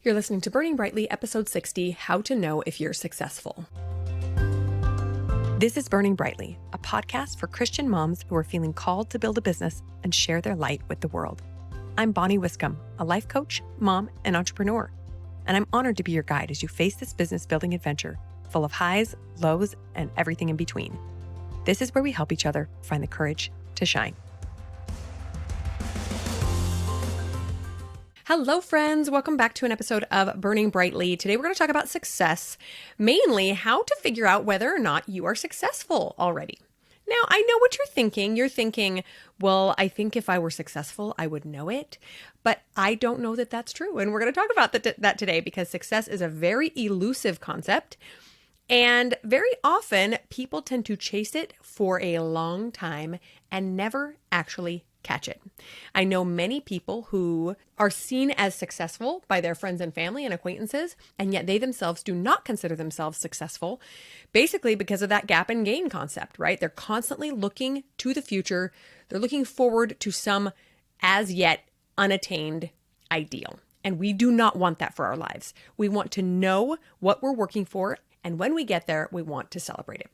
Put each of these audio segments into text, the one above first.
You're listening to Burning Brightly, episode 60, How to Know If You're Successful. This is Burning Brightly, a podcast for Christian moms who are feeling called to build a business and share their light with the world. I'm Bonnie Wiscombe, a life coach, mom, and entrepreneur, and I'm honored to be your guide as you face this business building adventure full of highs, lows, and everything in between. This is where we help each other find the courage to shine. Hello, friends. Welcome back to an episode of Burning Brightly. Today, we're going to talk about success, mainly how to figure out whether or not you are successful already. Now, I know what you're thinking. You're thinking, well, I think if I were successful, I would know it. But I don't know that that's true. And we're going to talk about that today because success is a very elusive concept. And very often, people tend to chase it for a long time and never actually catch it. I know many people who are seen as successful by their friends and family and acquaintances, and yet they themselves do not consider themselves successful, basically because of that gap and gain concept, right? They're constantly looking to the future. They're looking forward to some as yet unattained ideal. And we do not want that for our lives. We want to know what we're working for, and when we get there, we want to celebrate it.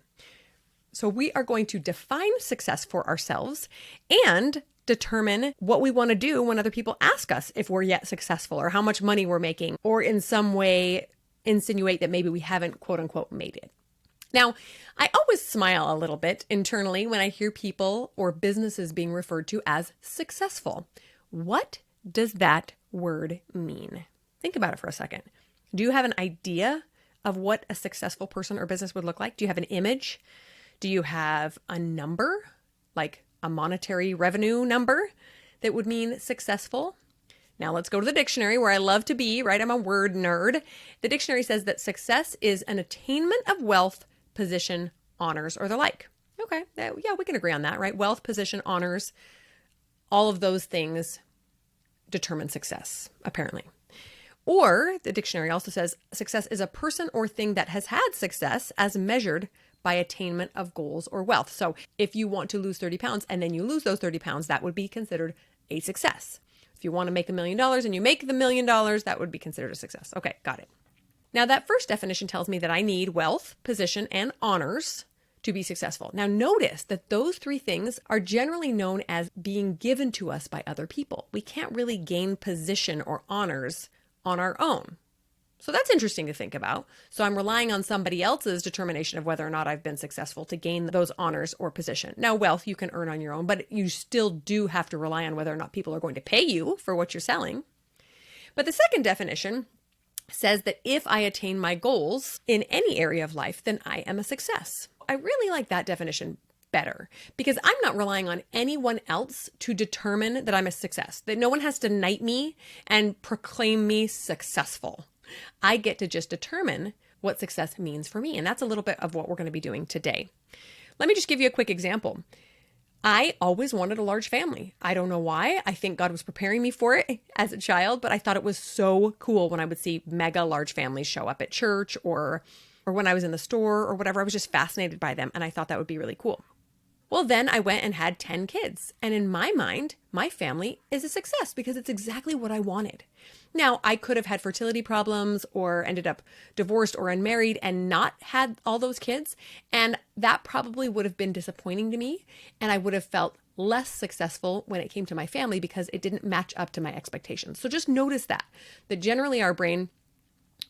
So we are going to define success for ourselves and determine what we want to do when other people ask us if we're yet successful or how much money we're making, or in some way insinuate that maybe we haven't quote unquote made it. Now, I always smile a little bit internally when I hear people or businesses being referred to as successful. What does that word mean? Think about it for a second. Do you have an idea of what a successful person or business would look like? Do you have an image? Do you have a number, like a monetary revenue number that would mean successful? Now let's go to the dictionary where I love to be, right? I'm a word nerd. The dictionary says that success is an attainment of wealth, position, honors, or the like. Okay, yeah, we can agree on that, right? Wealth, position, honors, all of those things determine success, apparently. Or the dictionary also says success is a person or thing that has had success as measured by attainment of goals or wealth. So if you want to lose 30 pounds and then you lose those 30 pounds, that would be considered a success. If you want to make $1 million and you make the $1 million, that would be considered a success. Okay, got it. Now that first definition tells me that I need wealth, position, and honors to be successful. Now notice that those three things are generally known as being given to us by other people. We can't really gain position or honors on our own. So that's interesting to think about. So I'm relying on somebody else's determination of whether or not I've been successful to gain those honors or position. Now, wealth you can earn on your own, but you still do have to rely on whether or not people are going to pay you for what you're selling. But the second definition says that if I attain my goals in any area of life, then I am a success. I really like that definition better because I'm not relying on anyone else to determine that I'm a success, that no one has to knight me and proclaim me successful. I get to just determine what success means for me. And that's a little bit of what we're going to be doing today. Let me just give you a quick example. I always wanted a large family. I don't know why. I think God was preparing me for it as a child, but I thought it was so cool when I would see mega large families show up at church or when I was in the store or whatever. I was just fascinated by them. And I thought that would be really cool. Well, then I went and had 10 kids. And in my mind, my family is a success because it's exactly what I wanted. Now, I could have had fertility problems or ended up divorced or unmarried and not had all those kids. And that probably would have been disappointing to me. And I would have felt less successful when it came to my family because it didn't match up to my expectations. So just notice that generally our brain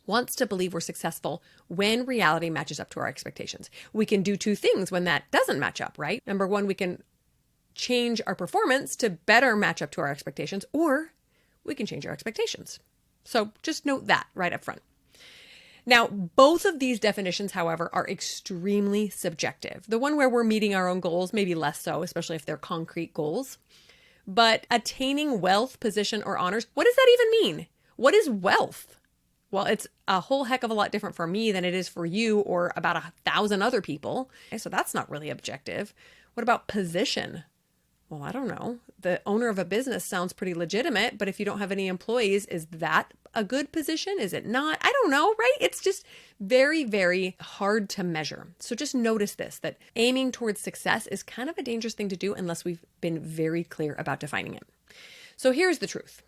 wants to believe we're successful when reality matches up to our expectations. We can do two things when that doesn't match up, right? Number one, we can change our performance to better match up to our expectations, or we can change our expectations. So just note that right up front. Now, both of these definitions, however, are extremely subjective. The one where we're meeting our own goals, maybe less so, especially if they're concrete goals. But attaining wealth, position, or honors, what does that even mean? What is wealth? Well, it's a whole heck of a lot different for me than it is for you or about 1,000 other people. Okay, so that's not really objective. What about position? Well, I don't know. The owner of a business sounds pretty legitimate, but if you don't have any employees, is that a good position? Is it not? I don't know, right? It's just very, very hard to measure. So just notice this, that aiming towards success is kind of a dangerous thing to do unless we've been very clear about defining it. So here's the truth.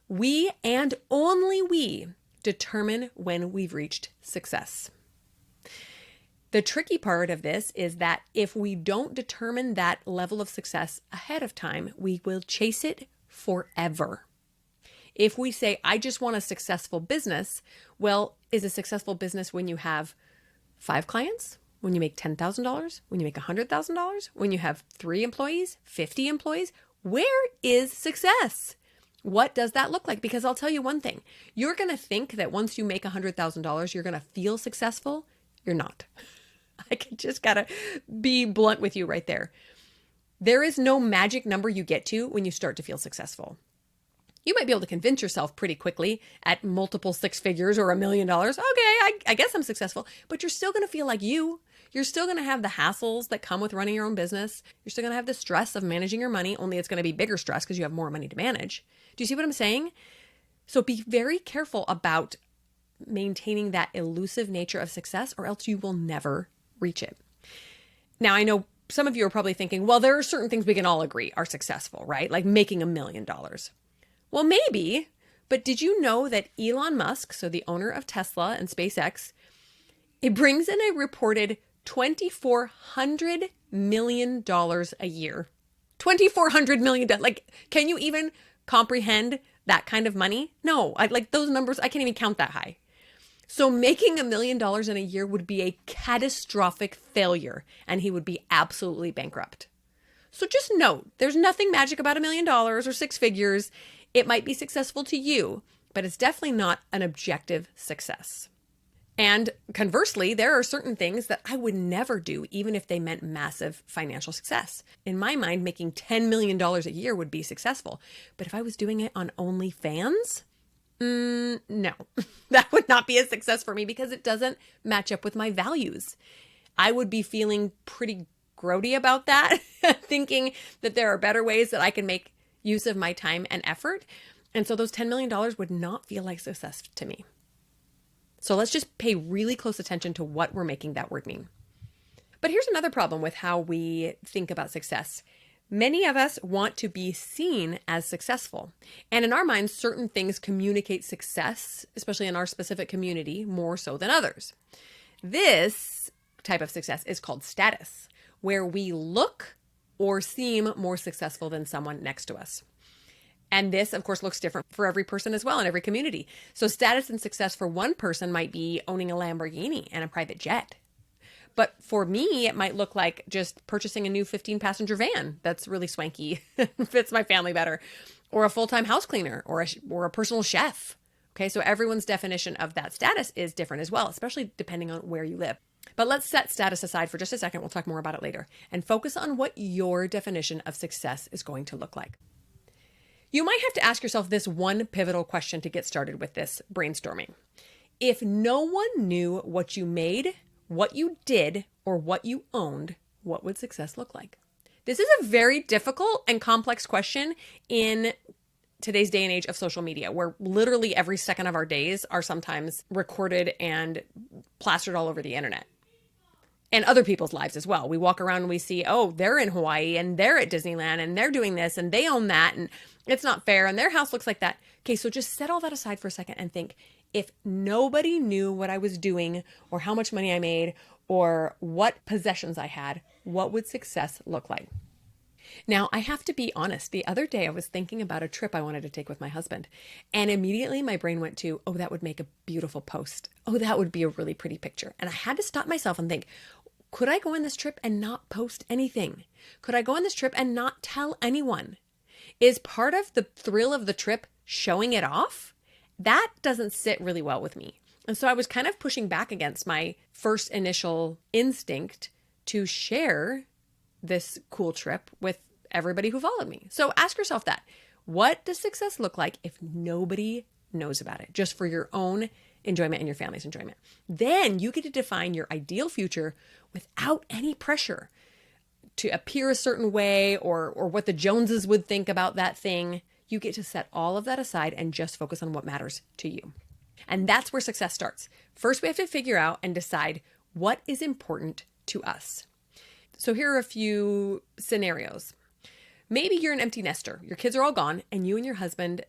We and only we determine when we've reached success. The tricky part of this is that if we don't determine that level of success ahead of time, we will chase it forever. If we say, I just want a successful business, well, is a successful business when you have 5 clients, when you make $10,000, when you make $100,000, when you have 3 employees, 50 employees? Where is success? What does that look like? Because I'll tell you one thing, you're going to think that once you make $100,000, you're going to feel successful. You're not. I just gotta be blunt with you right there. There is no magic number you get to when you start to feel successful. You might be able to convince yourself pretty quickly at multiple 6 figures or $1 million. Okay, I guess I'm successful, but you're still going to feel like you. You're still going to have the hassles that come with running your own business. You're still going to have the stress of managing your money, only it's going to be bigger stress because you have more money to manage. Do you see what I'm saying? So be very careful about maintaining that elusive nature of success, or else you will never reach it. Now, I know some of you are probably thinking, well, there are certain things we can all agree are successful, right? Like making $1 million. Well, maybe, but did you know that Elon Musk, so the owner of Tesla and SpaceX, it brings in a reported $2,400 million a year. $2,400 million. Like, can you even comprehend that kind of money? No, like those numbers, I can't even count that high. So making $1 million in a year would be a catastrophic failure, and he would be absolutely bankrupt. So just note, there's nothing magic about $1 million or 6 figures. It might be successful to you, but it's definitely not an objective success. And conversely, there are certain things that I would never do, even if they meant massive financial success. In my mind, making $10 million a year would be successful. But if I was doing it on OnlyFans, no, that would not be a success for me because it doesn't match up with my values. I would be feeling pretty grody about that, thinking that there are better ways that I can make use of my time and effort. And so those $10 million would not feel like success to me. So let's just pay really close attention to what we're making that word mean. But here's another problem with how we think about success. Many of us want to be seen as successful. And in our minds, certain things communicate success, especially in our specific community, more so than others. This type of success is called status, where we look or seem more successful than someone next to us. And this, of course, looks different for every person as well in every community. So status and success for one person might be owning a Lamborghini and a private jet. But for me, it might look like just purchasing a new 15-passenger van that's really swanky, fits my family better, or a full-time house cleaner, or a personal chef. Okay, so everyone's definition of that status is different as well, especially depending on where you live. But let's set status aside for just a second. We'll talk more about it later, and focus on what your definition of success is going to look like. You might have to ask yourself this one pivotal question to get started with this brainstorming. If no one knew what you made, what you did, or what you owned, what would success look like? This is a very difficult and complex question in today's day and age of social media, where literally every second of our days are sometimes recorded and plastered all over the internet. And other people's lives as well. We walk around and we see, oh, they're in Hawaii and they're at Disneyland and they're doing this and they own that and it's not fair and their house looks like that. Okay, so just set all that aside for a second and think, if nobody knew what I was doing or how much money I made or what possessions I had, what would success look like? Now, I have to be honest. The other day I was thinking about a trip I wanted to take with my husband, and immediately my brain went to, oh, that would make a beautiful post. Oh, that would be a really pretty picture. And I had to stop myself and think, could I go on this trip and not post anything? Could I go on this trip and not tell anyone? Is part of the thrill of the trip showing it off? That doesn't sit really well with me. And so I was kind of pushing back against my first initial instinct to share this cool trip with everybody who followed me. So ask yourself that. What does success look like if nobody knows about it, just for your own enjoyment and your family's enjoyment? Then you get to define your ideal future without any pressure to appear a certain way or what the Joneses would think about that thing. You get to set all of that aside and just focus on what matters to you. And that's where success starts. First, we have to figure out and decide what is important to us. So here are a few scenarios. Maybe you're an empty nester. Your kids are all gone and you and your husband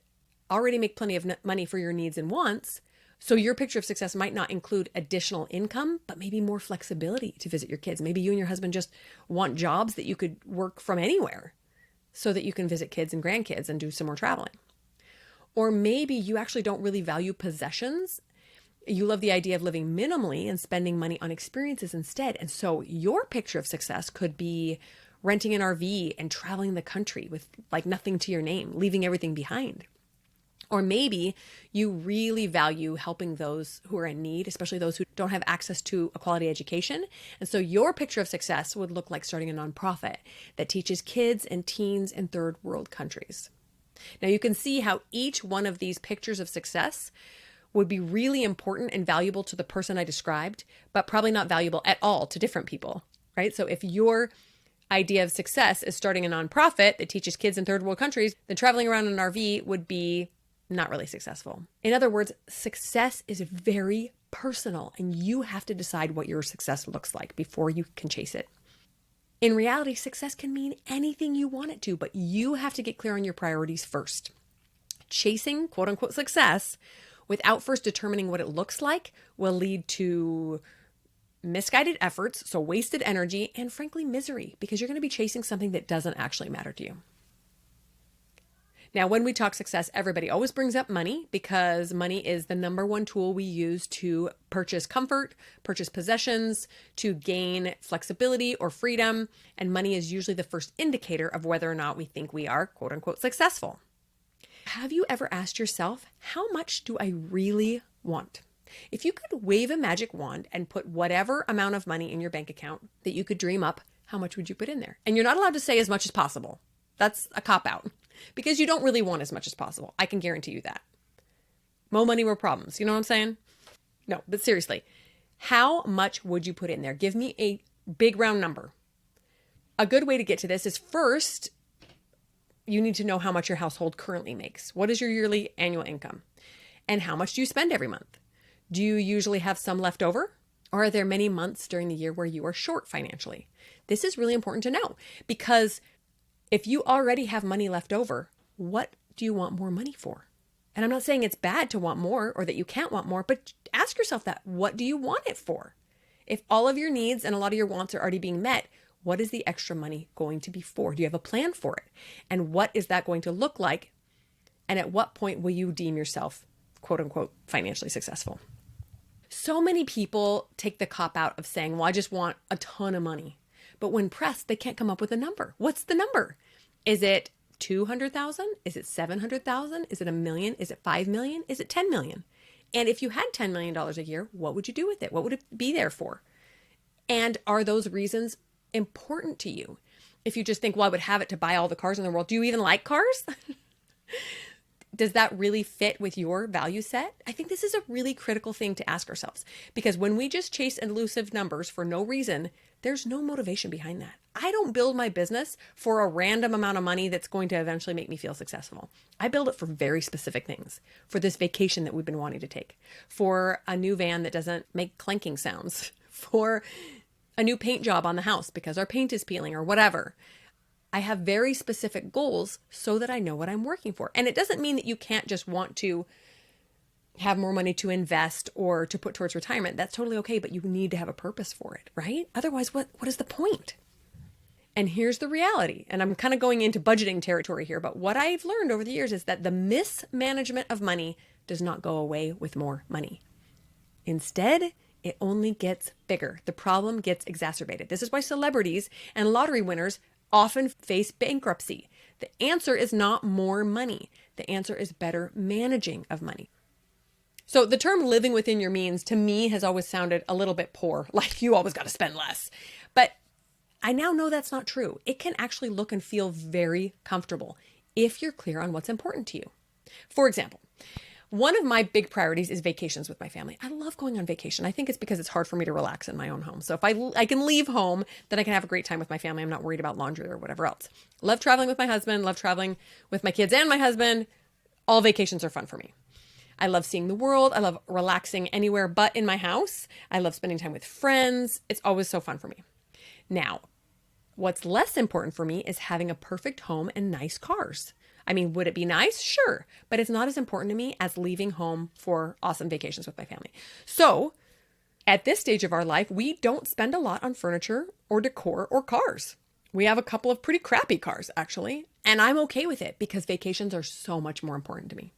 already make plenty of money for your needs and wants. So your picture of success might not include additional income, but maybe more flexibility to visit your kids. Maybe you and your husband just want jobs that you could work from anywhere so that you can visit kids and grandkids and do some more traveling. Or maybe you actually don't really value possessions. You love the idea of living minimally and spending money on experiences instead. And so your picture of success could be renting an RV and traveling the country with like nothing to your name, leaving everything behind. Or maybe you really value helping those who are in need, especially those who don't have access to a quality education. And so your picture of success would look like starting a nonprofit that teaches kids and teens in third world countries. Now you can see how each one of these pictures of success would be really important and valuable to the person I described, but probably not valuable at all to different people, right? So if your idea of success is starting a nonprofit that teaches kids in third world countries, then traveling around in an RV would be not really successful. In other words, success is very personal, and you have to decide what your success looks like before you can chase it. In reality, success can mean anything you want it to, but you have to get clear on your priorities first. Chasing quote unquote success without first determining what it looks like will lead to misguided efforts, so wasted energy, and frankly, misery, because you're going to be chasing something that doesn't actually matter to you. Now, when we talk success, everybody always brings up money because money is the number one tool we use to purchase comfort, purchase possessions, to gain flexibility or freedom. And money is usually the first indicator of whether or not we think we are, quote unquote, successful. Have you ever asked yourself, how much do I really want? If you could wave a magic wand and put whatever amount of money in your bank account that you could dream up, how much would you put in there? And you're not allowed to say as much as possible. That's a cop-out. Because you don't really want as much as possible. I can guarantee you that. More money, more problems. You know what I'm saying? No, but seriously, how much would you put in there? Give me a big round number. A good way to get to this is first, you need to know how much your household currently makes. What is your yearly annual income? And how much do you spend every month? Do you usually have some left over? Or are there many months during the year where you are short financially? This is really important to know because if you already have money left over, what do you want more money for? And I'm not saying it's bad to want more or that you can't want more, but ask yourself that. What do you want it for? If all of your needs and a lot of your wants are already being met, what is the extra money going to be for? Do you have a plan for it? And what is that going to look like? And at what point will you deem yourself, quote unquote, financially successful? So many people take the cop out of saying, well, I just want a ton of money. But when pressed, they can't come up with a number. What's the number? Is it 200,000? Is it 700,000? Is it $1 million? Is it 5 million? Is it 10 million? And if you had $10 million a year, what would you do with it? What would it be there for? And are those reasons important to you? If you just think, well, I would have it to buy all the cars in the world. Do you even like cars? Does that really fit with your value set? I think this is a really critical thing to ask ourselves because when we just chase elusive numbers for no reason, there's no motivation behind that. I don't build my business for a random amount of money that's going to eventually make me feel successful. I build it for very specific things, for this vacation that we've been wanting to take, for a new van that doesn't make clanking sounds, for a new paint job on the house because our paint is peeling or whatever. I have very specific goals so that I know what I'm working for. And it doesn't mean that you can't just want to have more money to invest or to put towards retirement. That's totally okay, but you need to have a purpose for it, right? Otherwise, what is the point? And here's the reality. And I'm kind of going into budgeting territory here, but what I've learned over the years is that the mismanagement of money does not go away with more money. Instead, it only gets bigger. The problem gets exacerbated. This is why celebrities and lottery winners often face bankruptcy. The answer is not more money. The answer is better managing of money. So the term living within your means to me has always sounded a little bit poor, like you always got to spend less. But I now know that's not true. It can actually look and feel very comfortable if you're clear on what's important to you. For example, one of my big priorities is vacations with my family. I love going on vacation. I think it's because it's hard for me to relax in my own home. So if I can leave home, then I can have a great time with my family. I'm not worried about laundry or whatever else. Love traveling with my husband, love traveling with my kids and my husband. All vacations are fun for me. I love seeing the world. I love relaxing anywhere but in my house. I love spending time with friends. It's always so fun for me. Now, what's less important for me is having a perfect home and nice cars. I mean, would it be nice? Sure. But it's not as important to me as leaving home for awesome vacations with my family. So at this stage of our life, we don't spend a lot on furniture or decor or cars. We have a couple of pretty crappy cars, actually. And I'm okay with it because vacations are so much more important to me.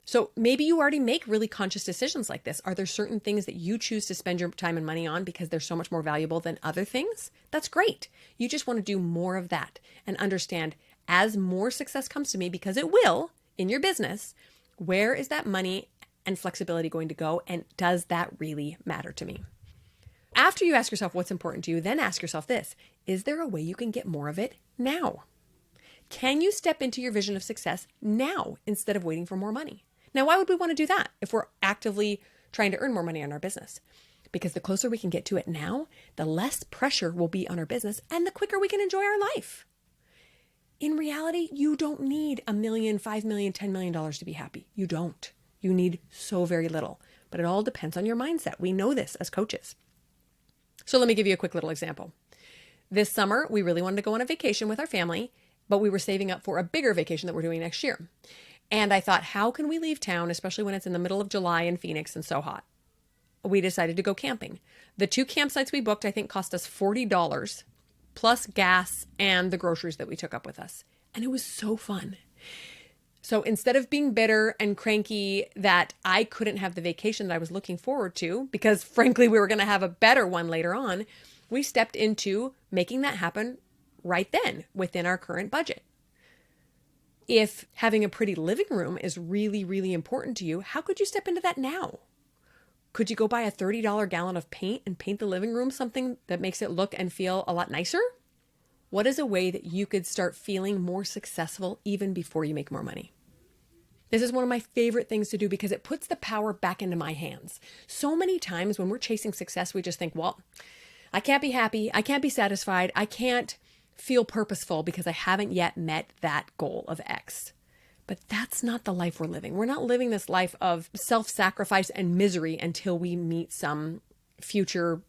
So maybe you already make really conscious decisions like this. Are there certain things that you choose to spend your time and money on because they're so much more valuable than other things? That's great. You just want to do more of that and understand as more success comes to me, because it will in your business, where is that money and flexibility going to go? And does that really matter to me? After you ask yourself what's important to you, then ask yourself this: is there a way you can get more of it now? Can you step into your vision of success now instead of waiting for more money? Now, why would we want to do that if we're actively trying to earn more money in our business? Because the closer we can get to it now, the less pressure will be on our business and the quicker we can enjoy our life. In reality, you don't need $1 million, $5 million, $10 million to be happy. You don't. You need so very little, but it all depends on your mindset. We know this as coaches. So let me give you a quick little example. This summer, we really wanted to go on a vacation with our family, but we were saving up for a bigger vacation that we're doing next year. And I thought, how can we leave town, especially when it's in the middle of July in Phoenix and so hot? We decided to go camping. The 2 campsites we booked, I think, cost us $40 plus gas and the groceries that we took up with us. And it was so fun. So instead of being bitter and cranky that I couldn't have the vacation that I was looking forward to, because frankly, we were going to have a better one later on, we stepped into making that happen right then within our current budget. If having a pretty living room is really, really important to you, how could you step into that now? Could you go buy a $30 gallon of paint and paint the living room something that makes it look and feel a lot nicer? What is a way that you could start feeling more successful even before you make more money? This is one of my favorite things to do because it puts the power back into my hands. So many times when we're chasing success, we just think, well, I can't be happy. I can't be satisfied. I can't feel purposeful because I haven't yet met that goal of X. But that's not the life we're living. We're not living this life of self-sacrifice and misery until we meet some future,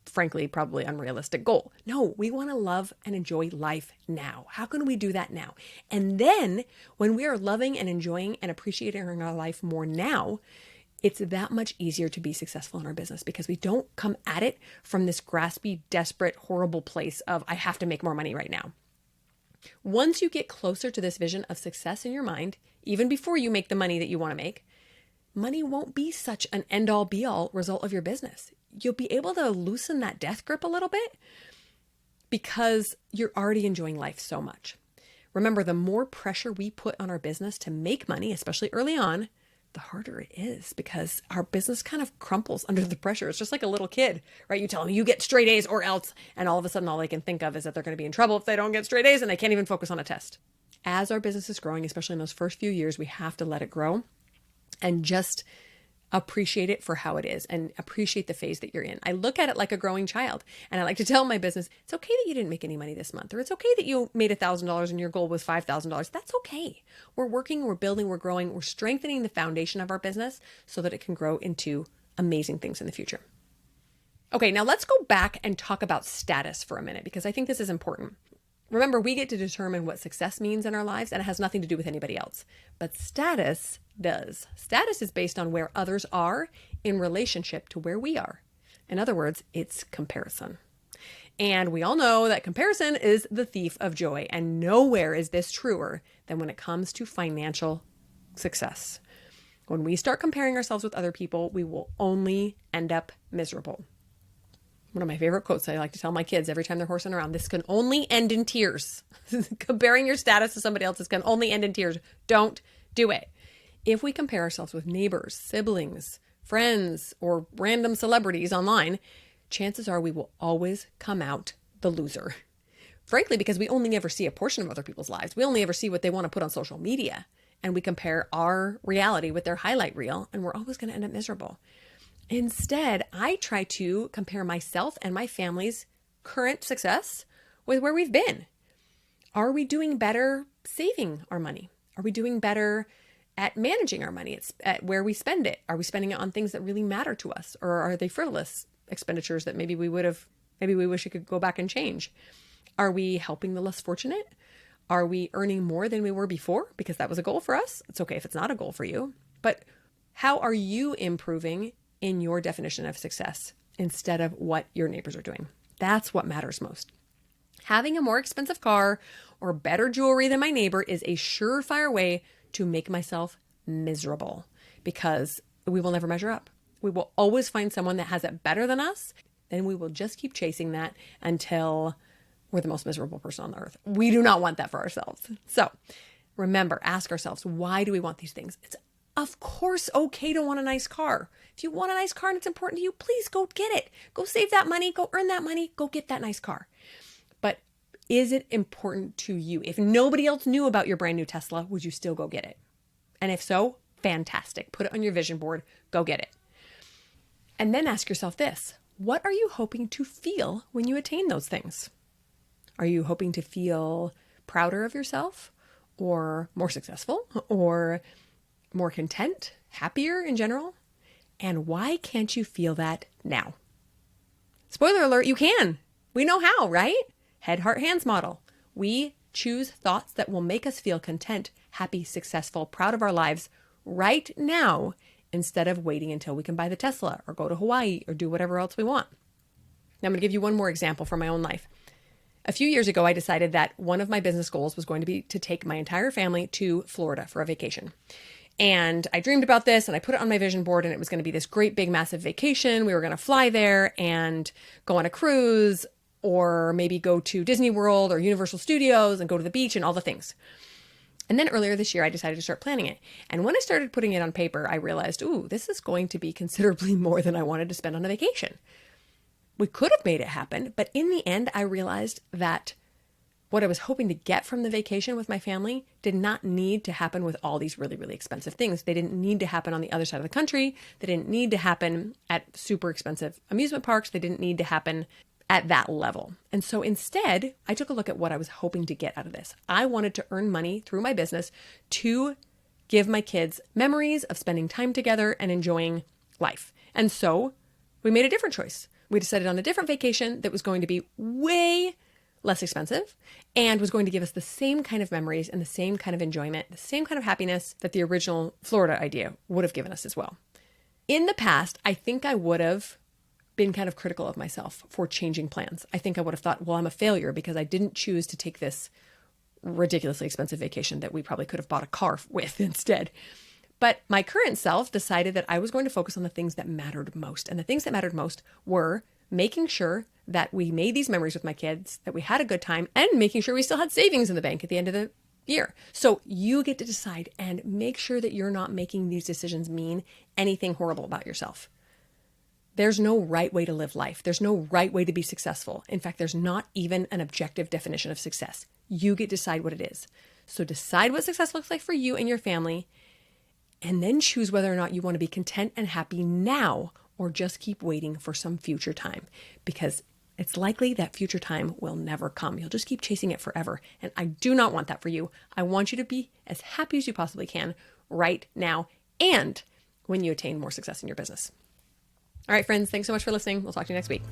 frankly, probably unrealistic goal. No, we want to love and enjoy life now. How can we do that now? And then when we are loving and enjoying and appreciating our life more now, it's that much easier to be successful in our business because we don't come at it from this graspy, desperate, horrible place of, I have to make more money right now. Once you get closer to this vision of success in your mind, even before you make the money that you want to make, money won't be such an end-all be-all result of your business. You'll be able to loosen that death grip a little bit because you're already enjoying life so much. Remember, the more pressure we put on our business to make money, especially early on, the harder it is because our business kind of crumples under the pressure. It's just like a little kid, right? You tell them you get straight A's or else, and all of a sudden all they can think of is that they're going to be in trouble if they don't get straight A's and they can't even focus on a test. As our business is growing, especially in those first few years, we have to let it grow and just appreciate it for how it is and appreciate the phase that you're in. I look at it like a growing child, and I like to tell my business, it's okay that you didn't make any money this month, or it's okay that you made $1,000 and your goal was $5,000. That's okay. We're working, we're building, we're growing, we're strengthening the foundation of our business so that it can grow into amazing things in the future. Okay, now let's go back and talk about status for a minute because I think this is important. Remember, we get to determine what success means in our lives, and it has nothing to do with anybody else. But status does. Status is based on where others are in relationship to where we are. In other words, it's comparison. And we all know that comparison is the thief of joy, and nowhere is this truer than when it comes to financial success. When we start comparing ourselves with other people, we will only end up miserable. One of my favorite quotes I like to tell my kids every time they're horsing around, this can only end in tears. Comparing your status to somebody else's can only end in tears. Don't do it. If we compare ourselves with neighbors, siblings, friends, or random celebrities online, chances are we will always come out the loser. Frankly, because we only ever see a portion of other people's lives. We only ever see what they want to put on social media. And we compare our reality with their highlight reel, and we're always going to end up miserable. Instead, I try to compare myself and my family's current success with where we've been. Are we doing better saving our money? Are we doing better at managing our money? It's at where we spend it. Are we spending it on things that really matter to us? Or are they frivolous expenditures that maybe we wish we could go back and change? Are we helping the less fortunate? Are we earning more than we were before? Because that was a goal for us. It's okay if it's not a goal for you. But how are you improving in your definition of success instead of what your neighbors are doing? That's what matters most. Having a more expensive car or better jewelry than my neighbor is a surefire way to make myself miserable because we will never measure up. We will always find someone that has it better than us, and we will just keep chasing that until we're the most miserable person on the earth. We do not want that for ourselves. So remember, ask ourselves, why do we want these things? It's of course okay to want a nice car. If you want a nice car and it's important to you, please go get it. Go save that money, go earn that money, go get that nice car. But is it important to you? If nobody else knew about your brand new Tesla, would you still go get it? And if so, fantastic. Put it on your vision board, go get it. And then ask yourself this, what are you hoping to feel when you attain those things? Are you hoping to feel prouder of yourself or more successful or more content, happier in general? And why can't you feel that now? Spoiler alert, you can. We know how, right? Head, heart, hands model. We choose thoughts that will make us feel content, happy, successful, proud of our lives right now instead of waiting until we can buy the Tesla or go to Hawaii or do whatever else we want. Now I'm going to give you one more example from my own life. A few years ago, I decided that one of my business goals was going to be to take my entire family to Florida for a vacation. And I dreamed about this and I put it on my vision board, and it was going to be this great big massive vacation. We were going to fly there and go on a cruise or maybe go to Disney World or Universal Studios and go to the beach and all the things. And then earlier this year, I decided to start planning it. And when I started putting it on paper, I realized, this is going to be considerably more than I wanted to spend on a vacation. We could have made it happen, but in the end, I realized that what I was hoping to get from the vacation with my family did not need to happen with all these really, really expensive things. They didn't need to happen on the other side of the country. They didn't need to happen at super expensive amusement parks. They didn't need to happen at that level. And so instead, I took a look at what I was hoping to get out of this. I wanted to earn money through my business to give my kids memories of spending time together and enjoying life. And so we made a different choice. We decided on a different vacation that was going to be way less expensive and was going to give us the same kind of memories and the same kind of enjoyment, the same kind of happiness that the original Florida idea would have given us as well. In the past, I think I would have been kind of critical of myself for changing plans. I think I would have thought, well, I'm a failure because I didn't choose to take this ridiculously expensive vacation that we probably could have bought a car with instead. But my current self decided that I was going to focus on the things that mattered most. And the things that mattered most were making sure that we made these memories with my kids, that we had a good time, and making sure we still had savings in the bank at the end of the year. So you get to decide and make sure that you're not making these decisions mean anything horrible about yourself. There's no right way to live life. There's no right way to be successful. In fact, there's not even an objective definition of success. You get to decide what it is. So decide what success looks like for you and your family, and then choose whether or not you want to be content and happy now or just keep waiting for some future time, because it's likely that future time will never come. You'll just keep chasing it forever. And I do not want that for you. I want you to be as happy as you possibly can right now and when you attain more success in your business. All right, friends, thanks so much for listening. We'll talk to you next week.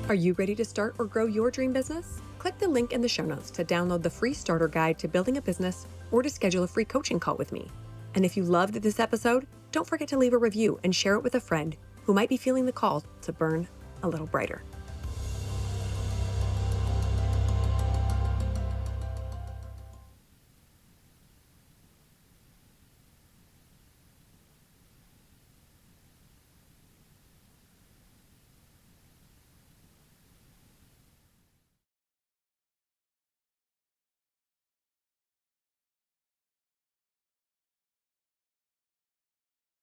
Are you ready to start or grow your dream business? Click the link in the show notes to download the free starter guide to building a business or to schedule a free coaching call with me. And if you loved this episode, don't forget to leave a review and share it with a friend who might be feeling the call to burn a little brighter.